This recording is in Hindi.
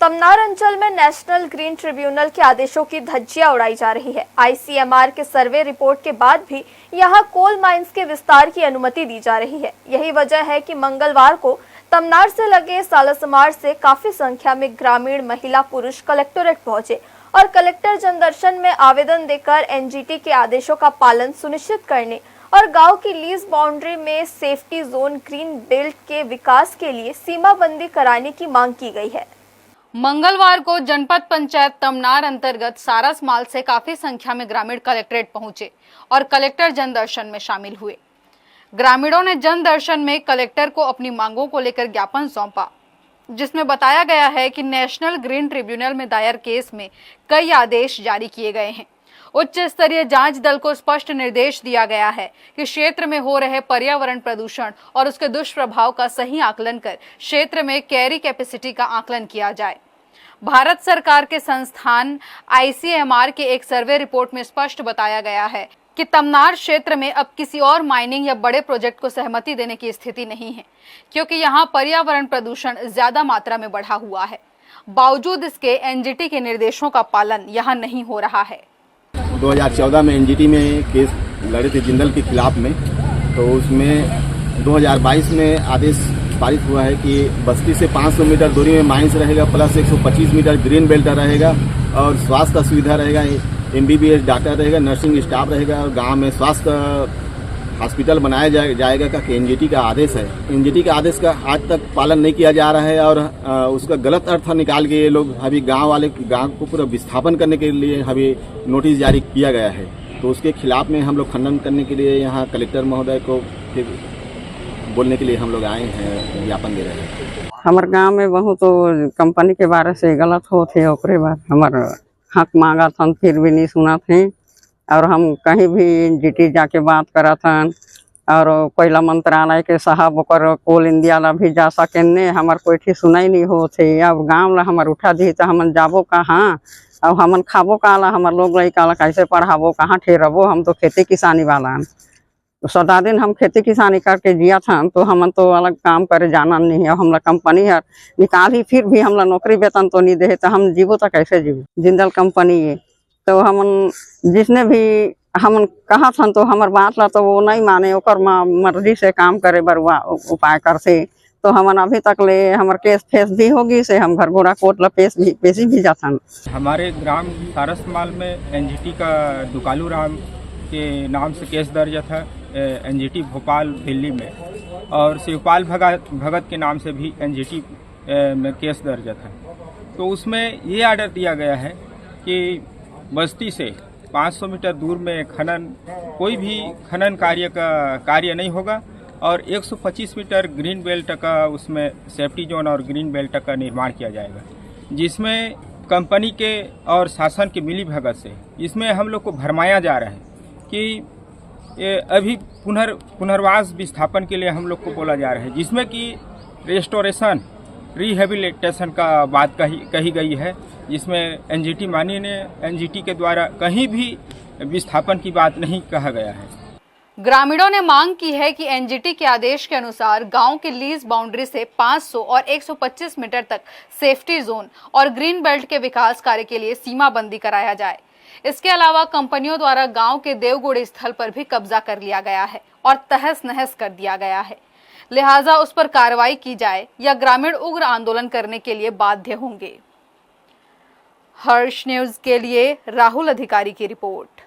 तमनार अंचल में नेशनल ग्रीन ट्रिब्यूनल के आदेशों की धज्जियां उड़ाई जा रही है। आईसीएमआर के सर्वे रिपोर्ट के बाद भी यहां कोल माइंस के विस्तार की अनुमति दी जा रही है। यही वजह है कि मंगलवार को तमनार से लगे सालसमार से काफी संख्या में ग्रामीण महिला पुरुष कलेक्टोरेट पहुंचे और कलेक्टर जनदर्शन में आवेदन देकर एनजीटी के आदेशों का पालन सुनिश्चित करने और गांव की लीज बाउंड्री में सेफ्टी जोन ग्रीन बेल्ट के विकास के लिए सीमाबंदी कराने की मांग की गई है। मंगलवार को जनपद पंचायत तमनार अंतर्गत सारसमाल से काफी संख्या में ग्रामीण कलेक्ट्रेट पहुंचे और कलेक्टर जनदर्शन में शामिल हुए। ग्रामीणों ने जनदर्शन में कलेक्टर को अपनी मांगों को लेकर ज्ञापन सौंपा, जिसमें बताया गया है कि नेशनल ग्रीन ट्रिब्यूनल में दायर केस में कई आदेश जारी किए गए हैं। उच्च स्तरीय जांच दल को स्पष्ट निर्देश दिया गया है कि क्षेत्र में हो रहे पर्यावरण प्रदूषण और उसके दुष्प्रभाव का सही आकलन कर क्षेत्र में कैरी कैपेसिटी का आकलन किया जाए। भारत सरकार के संस्थान आईसीएमआर के एक सर्वे रिपोर्ट में स्पष्ट बताया गया है कि तमनार क्षेत्र में अब किसी और माइनिंग या बड़े प्रोजेक्ट को सहमति देने की स्थिति नहीं है, क्योंकि यहाँ पर्यावरण प्रदूषण ज्यादा मात्रा में बढ़ा हुआ है। बावजूद इसके एनजीटी के निर्देशों का पालन यहाँ नहीं हो रहा है। 2014 में एनजीटी में केस लड़े थे जिंदल के खिलाफ में, तो उसमें 2022 में आदेश पारित हुआ है कि बस्ती से 500 मीटर दूरी में माइंस रहेगा, प्लस 125 मीटर ग्रीन बेल्ट रहेगा और स्वास्थ्य का सुविधा रहेगा, एमबीबीएस डॉक्टर रहेगा, नर्सिंग स्टाफ रहेगा और गांव में स्वास्थ्य हॉस्पिटल बनाया जाएगा का एनजीटी का आदेश है। एनजीटी के आदेश का आज तक पालन नहीं किया जा रहा है और उसका गलत अर्थ निकाल के ये लोग अभी गांव को पूरा विस्थापन करने के लिए अभी नोटिस जारी किया गया है। तो उसके खिलाफ में हम लोग खंडन करने के लिए यहाँ कलेक्टर महोदय को फिर बोलने के लिए हम लोग आए हैं, ज्ञापन दे रहे हैं। हमारे गांव में बहुत तो कंपनी के बारे से गलत होते ओकरे बाद हमारे हक मांगा था, फिर भी नहीं सुना थे और हम कहीं भी एनजीटी जाके बात करा था और कोयला मंत्रालय के साहब ओकर कोल इंडिया ला भी जा सके ने हमार कोई ठीक सुनाई नहीं होते। अब गाँव ला हमार उठा दी तो हमन जाबो कहाँ अब हमन खाबो काला, हमार लोग लड़का ला कैसे पढ़ाबो, कहाँ ठहरबो। हम तो खेती किसानी वाला तो सदा दिन हम खेती किसानी करके जिया था, तो हमन तो अलग काम करे जाना नहीं है। हमला कंपनी है निकाली फिर भी हमला नौकरी वेतन तो नहीं दे, तो हम जीवो तो कैसे जीवो। जिंदल कंपनी है तो हमन जिसने भी हमन कहा था तो हमार बात ला तो वो नहीं माने, ओकर मर्जी से काम करे बर उपाय करते। तो हमन अभी तक ले हमार केस फेस भी होगी से हम घरघोड़ा कोर्ट ला पेशी भी जाता। हमारे ग्राम सारसमाल में एनजीटी का दुकालू राम के नाम से केस दर्ज था एनजीटी भोपाल दिल्ली में, और शिवपाल भगत के नाम से भी एनजीटी में केस दर्ज था। तो उसमें ये आर्डर दिया गया है कि बस्ती से 500 मीटर दूर में कोई भी खनन कार्य नहीं होगा और 125 मीटर ग्रीन बेल्ट का उसमें सेफ्टी जोन और ग्रीन बेल्ट का निर्माण किया जाएगा, जिसमें कंपनी के और शासन के मिली भगत से इसमें हम लोग को भरमाया जा रहा है कि ये अभी पुनर्वास विस्थापन के लिए हम लोग को बोला जा रहा है, जिसमें कि रेस्टोरेशन रिहेबिलिटेशन का बात कही गई है, जिसमें एनजीटी मानी ने एनजीटी के द्वारा कहीं भी विस्थापन की बात नहीं कहा गया है। ग्रामीणों ने मांग की है कि एनजीटी के आदेश के अनुसार गांव की लीज बाउंड्री से 500 और 125 मीटर तक सेफ्टी जोन और ग्रीन बेल्ट के विकास कार्य के लिए सीमाबंदी कराया जाए। इसके अलावा कंपनियों द्वारा गांव के देवगुड़ी स्थल पर भी कब्जा कर लिया गया है और तहस नहस कर दिया गया है, लिहाजा उस पर कार्रवाई की जाए या ग्रामीण उग्र आंदोलन करने के लिए बाध्य होंगे। हर्ष न्यूज के लिए राहुल अधिकारी की रिपोर्ट।